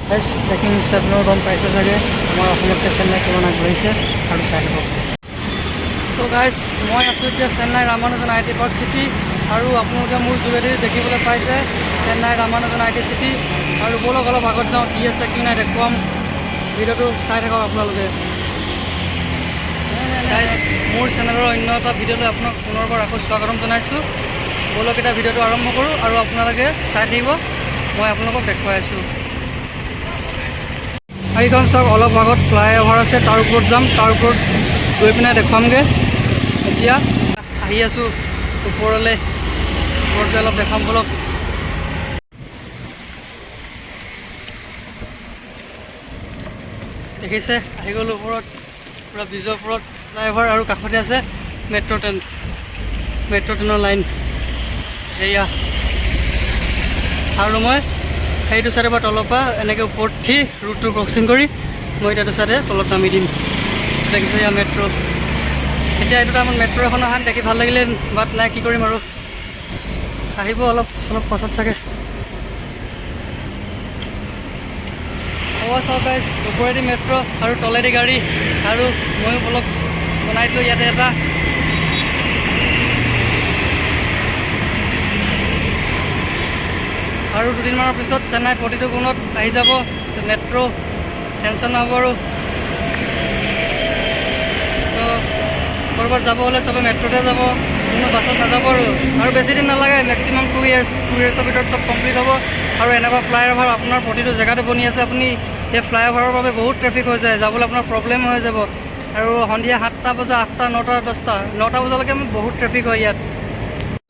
গাইছ দেখি নিশ্চয় আপোনালোকে গম পাইছে চাগে আমাৰ অসমতকৈ চেন্নাই কিমান আগবাঢ়িছে আৰু চাই থাকক। চ' গাইছ মই আছোঁ এতিয়া Chennai Ramanujan I T park city আৰু আপোনালোকে মোৰ যোগেদি দেখিবলৈ পাইছে Chennai Ramanujan I T city. আৰু ব'লক অলপ আগত যাওঁ, কি আছে কি নাই দেখুৱাম, ভিডিঅ'টো চাই থাকক আপোনালোকে। গাইছ মোৰ চেনেলৰ অন্য এটা ভিডিঅ'লৈ আপোনাক পুনৰবাৰ আকৌ স্বাগতম জনাইছোঁ। ব'লক এতিয়া ভিডিঅ'টো আৰম্ভ কৰোঁ আৰু আপোনালোকে চাই থাকিব, মই আপোনালোকক দেখুৱাই আছোঁ। এইখন চাওক, অলপ আগত ফ্লাইঅভাৰ আছে, তাৰ ওপৰত যাম, তাৰ ওপৰত গৈ পিনে দেখুৱামগৈ। এতিয়া আহি আছোঁ ওপৰলৈ, ওপৰত গৈ অলপ দেখাম ব'লক। দেখিছে আহি গ'লোঁ ওপৰত, পূৰা ব্ৰিজৰ ওপৰত ফ্লাইঅভাৰ আৰু কাষতে আছে মেট্ৰ' ট্ৰেইনৰ লাইন সেয়া। আৰু মই সেইটো চাইডৰ পৰা তলৰ পৰা এনেকৈ ওপৰত উঠি ৰুটটো ক্ৰচিং কৰি মই এতিয়া এইটো চাইডে তলত নামি দিম। দেখিছে এয়া মেট্ৰ'। এতিয়া এইটো টাইমত মেট্ৰ' এখন অহা দেখি ভাল লাগিলে, বাট নাই কি কৰিম আৰু, আহিব অলপ পাছত চাগে। চাওক গাইছ, ওপৰেদি মেট্ৰ' আৰু তলেদি গাড়ী, আৰু ময়ো অলপ বনাই দিলোঁ ইয়াতে এটা। আৰু দুদিনমানৰ পিছত চেন্নাই প্ৰতিটো কোণত আহি যাব মেট্ৰ', টেনশ্যন নহ'ব আৰু। তো ক'ৰবাত যাব হ'লে চবে মেট্ৰ'তে যাব, কোনো বাছত নাযাব আৰু বেছি দিন নালাগে, মেক্সিমাম 2 yearsৰ ভিতৰত চব কমপ্লিট হ'ব। আৰু এনেকুৱা ফ্লাইঅভাৰ আপোনাৰ প্ৰতিটো জেগাতে বনি আছে। আপুনি এই ফ্লাইঅভাৰৰ বাবে বহুত ট্ৰেফিক হৈ যায়, যাবলৈ আপোনাৰ প্ৰব্লেম হৈ যাব। আৰু সন্ধিয়া 7টা বজা, 8টা, 9টা, 10টা, 9টা বজালৈকে বহুত ট্ৰেফিক হয় ইয়াত।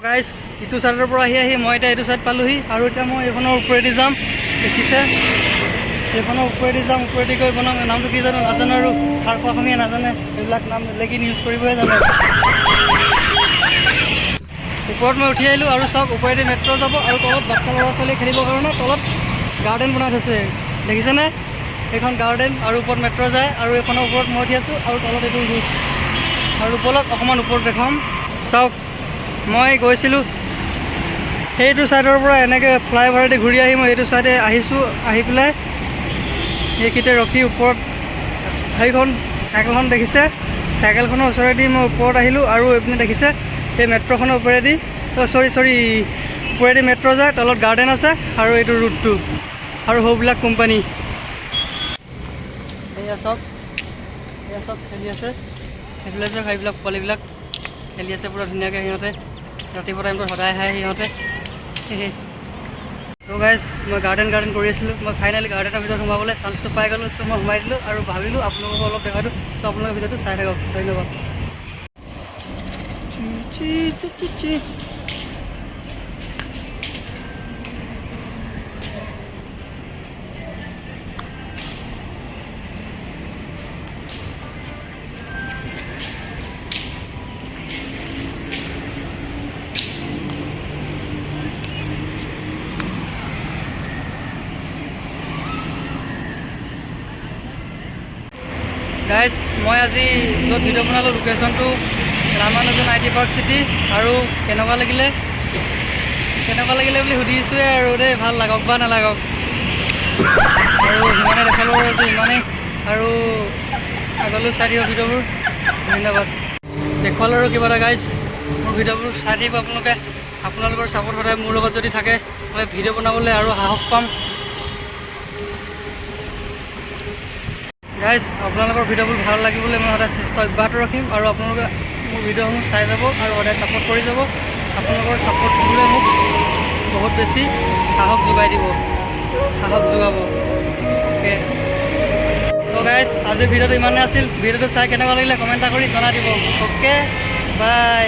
গাইছ ইটো চাইডৰ পৰা আহি মই এতিয়া এইটো চাইড পালোহি, আৰু এতিয়া মই এইখনৰ ওপৰেদি যাম। দেখিছে এইখনৰ ওপৰেদি যাম, ওপৰেদি গৈ বনাম। নামটো কি জানো নাজানো, আৰু খাৰখোৱা অসমীয়া নাজানে, এইবিলাক নাম লেগিন ইউজ কৰিবহে জানে। ওপৰত মই উঠি আহিলোঁ, আৰু চাওক ওপৰেদি মেট্ৰ' যাব, আৰু তলত বাচ্চা ল'ৰা ছোৱালী খেলিবৰ কাৰণে তলত গাৰ্ডেন বনাই থৈছে, দেখিছেনে? এইখন গাৰ্ডেন, আৰু ওপৰত মেট্ৰ' যায়, আৰু এইখনৰ ওপৰত মই উঠি আছোঁ, আৰু তলত এইটো ৰুট। আৰু ব'লক অকণমান ওপৰত দেখাম। চাওক মই গৈছিলোঁ সেইটো ছাইডৰ পৰা এনেকৈ ফ্লাইঅভাৰেদি ঘূৰি আহি মই এইটো ছাইডে আহিছোঁ, আহি পেলাই এইখিনিতে ৰখি ওপৰত সেইখন চাইকেলখন দেখিছে, চাইকেলখনৰ ওচৰেদি মই ওপৰত আহিলোঁ। আৰু এইপিনে দেখিছে এই মেট্ৰ'খনৰ ওপৰেদি ওপৰেদি মেট্ৰ' যায়, তলত গাৰ্ডেন আছে, আৰু এইটো ৰুটটো, আৰু সৌবিলাক কোম্পানী। এয়া চব খেলি আছে, সেইবিলাক চাওক, সেইবিলাক পোৱালিবিলাক খেলি আছে পূৰা ধুনীয়াকৈ। সিহঁতে ৰাতিপুৱা টাইমটোত সদায় আহে সিহঁতে। চ' গাইজ মই গাৰ্ডেন কৰি আছিলোঁ, মই ফাইনেলি গাৰ্ডেনৰ ভিতৰত সোমাবলৈ চান্সটো পাই গ'লোঁ। চ' মই সোমাই দিলোঁ আৰু ভাবিলোঁ আপোনালোকক অলপ দেখাই দিওঁ। চ' আপোনালোকৰ ভিডিঅ'টো চাই থাকক, ধন্যবাদ। গাইজ মই আজি য'ত ভিডিঅ' বনালোঁ লোকেশ্যনটো Ramanujan I T park city. আৰু কেনেকুৱা লাগিলে বুলি সুধিছোঁৱে আৰু দেই, ভাল লাগক বা নালাগক, আৰু সিমানে দেখালোঁ আৰু ইমানেই। আৰু আগলৈ চাই দিব ভিডিঅ'বোৰ, ধন্যবাদ। দেখুৱালোঁ আৰু কিবা এটা। গাইজ মোৰ ভিডিঅ'বোৰ চাই থাকিব আপোনালোকে, আপোনালোকৰ ছাপোৰ্ট সদায় মোৰ লগত যদি থাকে, মই ভিডিঅ' বনাবলৈ আৰু সাহস পাম। গাইজ আপোনালোকৰ ভিডিঅ'বোৰ ভাল লাগিবলৈ মই সদায় চেষ্টা অব্যাহত ৰাখিম, আৰু আপোনালোকে মোৰ ভিডিঅ'সমূহ চাই যাব আৰু সদায় ছাপোৰ্ট কৰি যাব। আপোনালোকৰ ছাপোৰ্টবোৰে মোক বহুত বেছি সাহস যোগাব। অ'কে, ত' গাইজ আজিৰ ভিডিঅ'টো ইমানেই আছিল। ভিডিঅ'টো চাই কেনেকুৱা লাগিলে কমেণ্ট এটা কৰি জনাই দিব। অ'কে, বাই।